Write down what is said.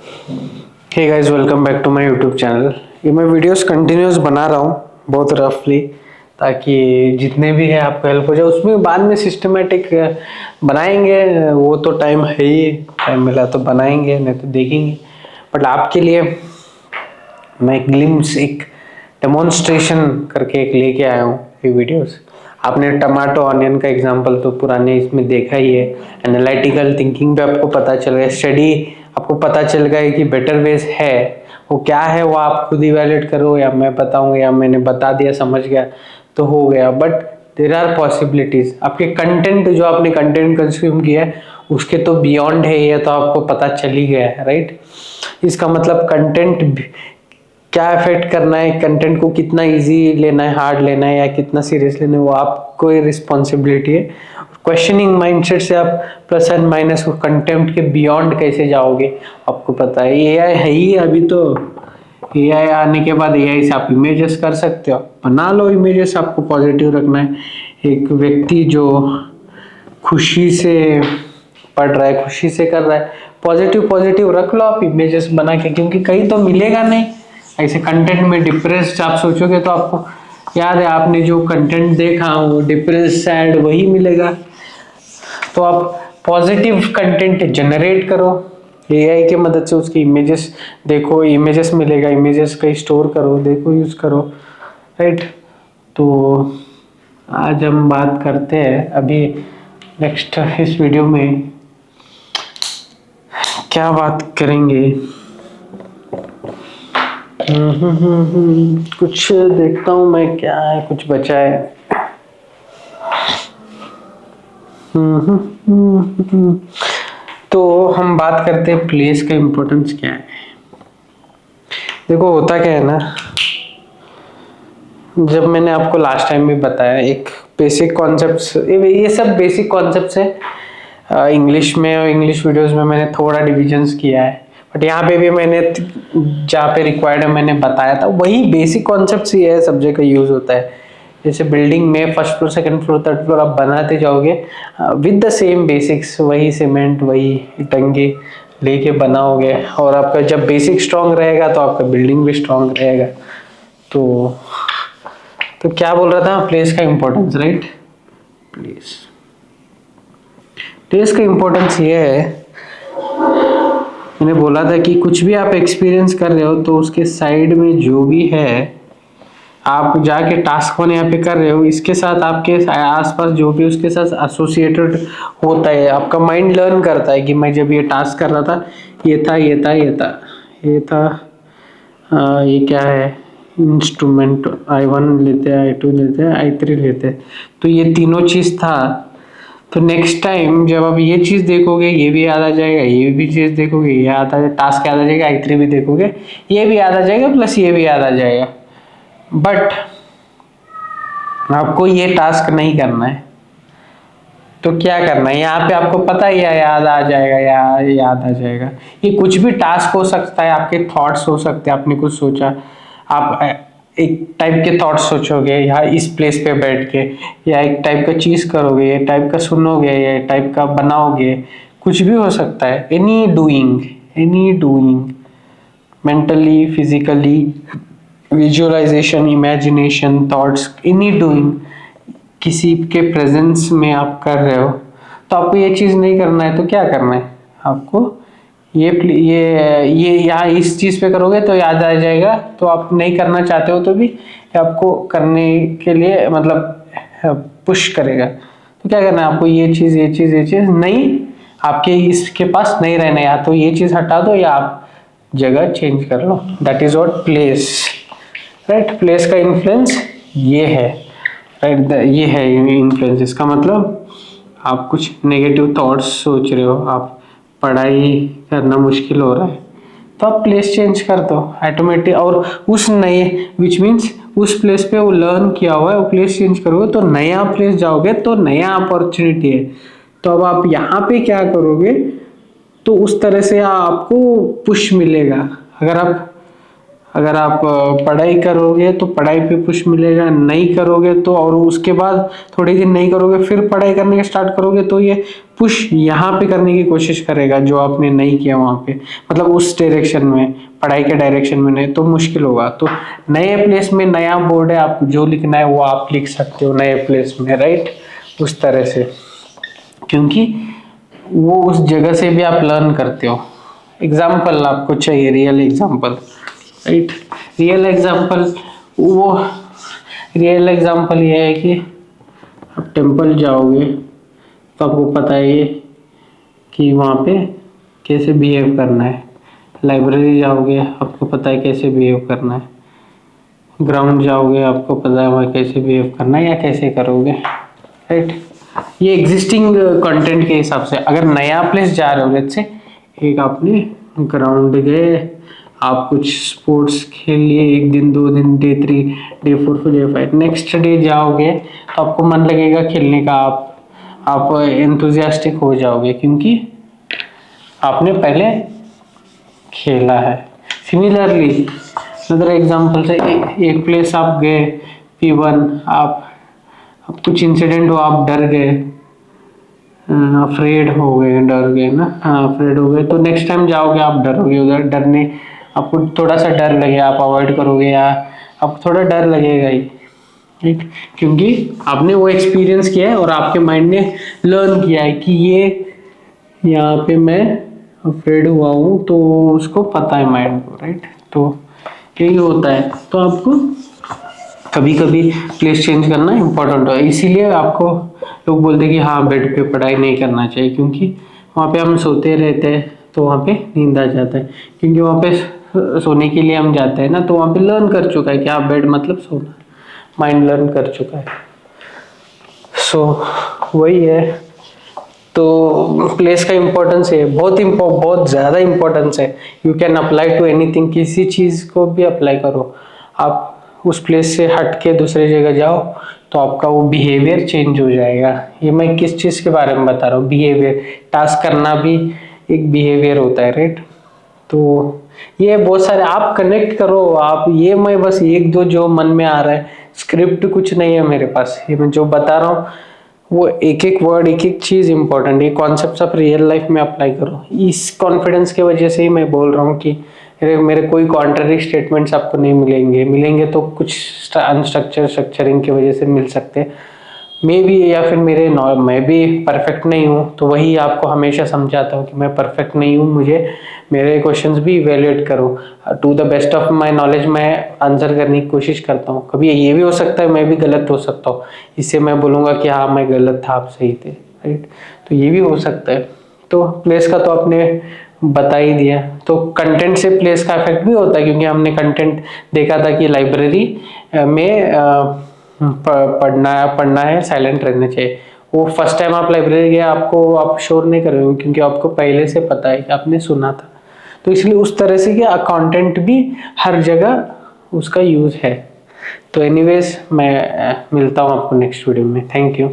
Hey guys, welcome back to my YouTube channel. ये मैं videos continuous बना रहा हूँ बहुत रफली, ताकि जितने भी है आपको हेल्प हो जाए। उसमें बाद में सिस्टमेटिक बनाएंगे, वो तो टाइम है ही, टाइम मिला तो बनाएंगे, नहीं तो देखेंगे। बट आपके लिए मैं एक ग्लिम्स, एक डेमोन्स्ट्रेशन करके एक लेके आया हूँ ये वीडियोस। आपने टमाटो ऑनियन का एग्जांपल तो पुराने इसमें देखा ही है। एनालिटिकल थिंकिंग पे आपको पता चल गया, स्टडी आपको पता चल गया कि बेटर वेज है, वो क्या है वो आप खुद इवेल्युएट करो, या मैं बताऊंगा, या मैंने बता दिया समझ गया तो हो गया। But there are possibilities. आपके कंटेंट, जो आपने कंटेंट कंज्यूम किया है उसके तो बियॉन्ड है, ये तो आपको पता चल ही गया है, राइट। इसका मतलब कंटेंट क्या अफेक्ट करना है, कंटेंट को कितना इजी लेना है, हार्ड लेना है, या कितना सीरियस लेना है, वो आपको रिस्पॉन्सिबिलिटी है। क्वेश्चनिंग माइंडसेट से आप प्लस एंड माइनस कंटेंट के बियॉन्ड कैसे जाओगे आपको पता है। एआई है ही अभी तो। एआई आने के बाद एआई से आप इमेजेस कर सकते हो, बना लो इमेजेस। आपको पॉजिटिव रखना है। एक व्यक्ति जो खुशी से पढ़ रहा है, खुशी से कर रहा है, पॉजिटिव पॉजिटिव रख लो आप इमेजेस बना के, क्योंकि कहीं तो मिलेगा नहीं ऐसे कंटेंट में। डिप्रेस्ड आप सोचोगे तो आपको याद है, आपने जो कंटेंट देखा वो डिप्रेस्ड सैड वही मिलेगा। तो आप पॉजिटिव कंटेंट जनरेट करो एआई की मदद से, उसकी इमेजेस देखो, इमेजेस मिलेगा, इमेजेस कहीं स्टोर करो, देखो, यूज करो, राइट। तो आज हम बात करते हैं अभी नेक्स्ट इस वीडियो में क्या बात करेंगे। कुछ देखता हूँ मैं, क्या है, कुछ बचा है। तो हम बात करते हैं प्लेस का इम्पोर्टेंस क्या है। देखो होता क्या है ना, जब मैंने आपको लास्ट टाइम भी बताया, एक बेसिक कॉन्सेप्ट्स, ये सब बेसिक कॉन्सेप्ट्स है इंग्लिश में, और इंग्लिश वीडियोस में मैंने थोड़ा डिविजन्स किया है। बट यहाँ पे भी मैंने जहाँ पे रिक्वायर्ड है मैंने बताया था, वही बेसिक कॉन्सेप्ट्स ही है, सब जगह यूज होता है। जैसे बिल्डिंग में first floor, second floor, third floor आप बनाते जाओगे विद द सेम बेसिक्स, वही सीमेंट, वही टंकी लेके बनाओगे, और आपका जब बेसिक स्ट्रांग रहेगा तो आपका बिल्डिंग भी स्ट्रांग रहेगा। तो क्या बोल रहा था, प्लेस का इम्पोर्टेंस, राइट। प्लेस प्लेस का इम्पोर्टेंस ये है, मैंने बोला था कि कुछ भी आप एक्सपीरियंस कर रहे हो तो उसके साइड में जो भी है, आप जाके टास्क वन यहाँ पे कर रहे हो, इसके साथ आपके आसपास जो भी उसके साथ एसोसिएटेड होता है, आपका माइंड लर्न करता है कि मैं जब ये टास्क कर रहा था ये था, ये था, ये था, ये था। ये क्या है, इंस्ट्रूमेंट I1 लेते हैं, I2 लेते हैं, I3 लेते हैं, तो ये तीनों चीज था। तो नेक्स्ट टाइम जब आप ये चीज देखोगे ये भी याद आ जाएगा, ये भी चीज देखोगे ये याद आ जाएगा, टास्क याद आ जाएगा, I3 भी देखोगे ये भी याद आ जाएगा, प्लस ये भी याद आ जाएगा। बट आपको ये टास्क नहीं करना है, तो क्या करना है, यहाँ पे आपको पता ही है याद आ जाएगा या याद आ जाएगा। ये कुछ भी टास्क हो सकता है, आपके थॉट्स हो सकते हैं, आपने कुछ सोचा, आप एक टाइप के थॉट्स सोचोगे यहाँ इस प्लेस पे बैठ के, या एक टाइप का चीज करोगे, ये टाइप का सुनोगे, ये टाइप का बनाओगे, कुछ भी हो सकता है। Any doing, mentally, physically, visualization, imagination, thoughts, any doing, किसी के प्रेजेंस में आप कर रहे हो, तो आपको ये चीज नहीं करना है तो क्या करना है आपको, ये यहाँ इस चीज पे करोगे तो याद आ जाएगा, तो आप नहीं करना चाहते हो तो भी आपको करने के लिए मतलब पुश करेगा। तो क्या करना है आपको, ये चीज, ये चीज, ये चीज नहीं, आपके इसके पास नहीं रहना है, या तो ये चीज हटा दो या आप जगह चेंज कर लो। That is what place, right. Place का इन्फ्लुएंस ये है, राइट, ये है इन्फ्लुएंस। इसका मतलब आप कुछ नेगेटिव थॉट्स सोच रहे हो, आप पढ़ाई करना मुश्किल हो रहा है, तो आप प्लेस चेंज कर दो ऑटोमेटिक, और उस नए, विच मीन्स उस प्लेस पे वो लर्न किया हुआ है, वो प्लेस चेंज करोगे तो नया प्लेस जाओगे तो नया अपॉर्चुनिटी है। तो अब आप यहाँ पे क्या करोगे, तो उस तरह से आपको पुश मिलेगा। अगर आप अगर आप पढ़ाई करोगे तो पढ़ाई पे पुश मिलेगा, नहीं करोगे तो, और उसके बाद थोड़ी दिन नहीं करोगे फिर पढ़ाई करने के स्टार्ट करोगे तो ये पुश यहाँ पे करने की कोशिश करेगा जो आपने नहीं किया वहाँ पे, मतलब उस डायरेक्शन में, पढ़ाई के डायरेक्शन में नहीं, तो मुश्किल होगा। तो नए प्लेस में नया बोर्ड है, आप जो लिखना है वो आप लिख सकते हो नए प्लेस में, राइट, उस तरह से, क्योंकि वो उस जगह से भी आप लर्न करते हो। एग्जाम्पल आपको चाहिए, real example, right. Real example, वो रियल एग्जाम्पल ये है कि आप टेम्पल जाओगे तो आपको पता है ये कि वहाँ पे कैसे बिहेव करना है। लाइब्रेरी जाओगे आपको पता है कैसे बिहेव करना है। ग्राउंड जाओगे आपको पता है वहाँ कैसे बिहेव करना है या कैसे करोगे, राइट। ये एग्जिस्टिंग कंटेंट के हिसाब से। अगर नया प्लेस जा रहे हो, लेट्स से एक आपने ग्राउंड गए, आप कुछ स्पोर्ट्स खेल लिए, 1 दिन 2 दिन, day 3 day 4 day 5, next day जाओगे तो आपको मन लगेगा खेलने का, आप एंथुजियास्टिक हो जाओगे क्योंकि आपने पहले खेला है। सिमिलरली अदर एग्जांपल से एक प्लेस आप गए, P1, आप कुछ इंसिडेंट हो, आप डर गए, अफ्रेड हो गए, डर गए ना, हाँ अफ्रेड हो गए, तो नेक्स्ट टाइम जाओगे आप डरोगे, उधर डरने, आपको थोड़ा सा डर लगे, आप अवॉइड करोगे या आपको थोड़ा डर लगेगा ही, ठीक, क्योंकि आपने वो एक्सपीरियंस किया है और आपके माइंड ने लर्न किया है कि ये यहाँ पे मैं अफ्रेड हुआ हूँ, तो उसको पता है माइंड को, राइट। तो यही होता है। तो आपको कभी कभी प्लेस चेंज करना इम्पोर्टेंट है, इसीलिए आपको लोग बोलते हैं कि हाँ बेड पे पढ़ाई नहीं करना चाहिए, क्योंकि वहाँ पे हम सोते रहते हैं तो वहाँ पे नींद आ जाता है, क्योंकि वहाँ पे सोने के लिए हम जाते हैं ना, तो वहाँ पे लर्न कर चुका है कि हाँ बेड मतलब सोना, माइंड लर्न कर चुका है। सो वही है। तो प्लेस का इम्पोर्टेंस है, बहुत ज़्यादा इम्पोर्टेंस है। You can apply to anything, किसी चीज़ को भी अप्लाई करो। आप उस प्लेस से हट के दूसरे जगह जाओ तो आपका वो बिहेवियर चेंज हो जाएगा। ये मैं किस चीज़ के बारे में बता रहा हूँ, बिहेवियर, टास्क करना भी एक बिहेवियर होता है, राइट। तो ये बहुत सारे आप कनेक्ट करो, आप ये, मैं बस एक दो जो मन में आ रहा है, स्क्रिप्ट कुछ नहीं है मेरे पास, ये मैं जो बता रहा हूँ वो एक एक वर्ड, एक एक चीज इंपॉर्टेंट, ये कॉन्सेप्ट आप रियल लाइफ में अप्लाई करो। इस कॉन्फिडेंस की वजह से ही मैं बोल रहा हूँ कि मेरे कोई कॉन्ट्ररी स्टेटमेंट्स आपको नहीं मिलेंगे तो कुछ स्ट्रक्चरिंग की वजह से मिल सकते हैं मे बी, या फिर मैं भी परफेक्ट नहीं हूँ, तो वही आपको हमेशा समझाता हूँ कि मैं परफेक्ट नहीं हूँ, मुझे मेरे क्वेश्चंस भी इवेल्युएट करो, to the best of my knowledge मैं आंसर करने की कोशिश करता हूँ। कभी ये भी हो सकता है मैं भी गलत हो सकता हूँ, इससे मैं बोलूँगा कि हाँ मैं गलत था, आप सही थे, राइट। तो ये भी हो सकता है। तो प्लेस का तो आपने बता ही दिया। तो कंटेंट से प्लेस का इफेक्ट भी होता है, क्योंकि हमने कंटेंट देखा था कि लाइब्रेरी में पढ़ना है, साइलेंट रहना चाहिए। वो फर्स्ट टाइम आप लाइब्रेरी गए, आप शोर नहीं कर रहे हो क्योंकि आपको पहले से पता है कि आपने सुना था, तो इसलिए उस तरह से कि कंटेंट भी हर जगह उसका यूज है। तो एनीवेज मैं मिलता हूँ आपको नेक्स्ट वीडियो में। Thank you.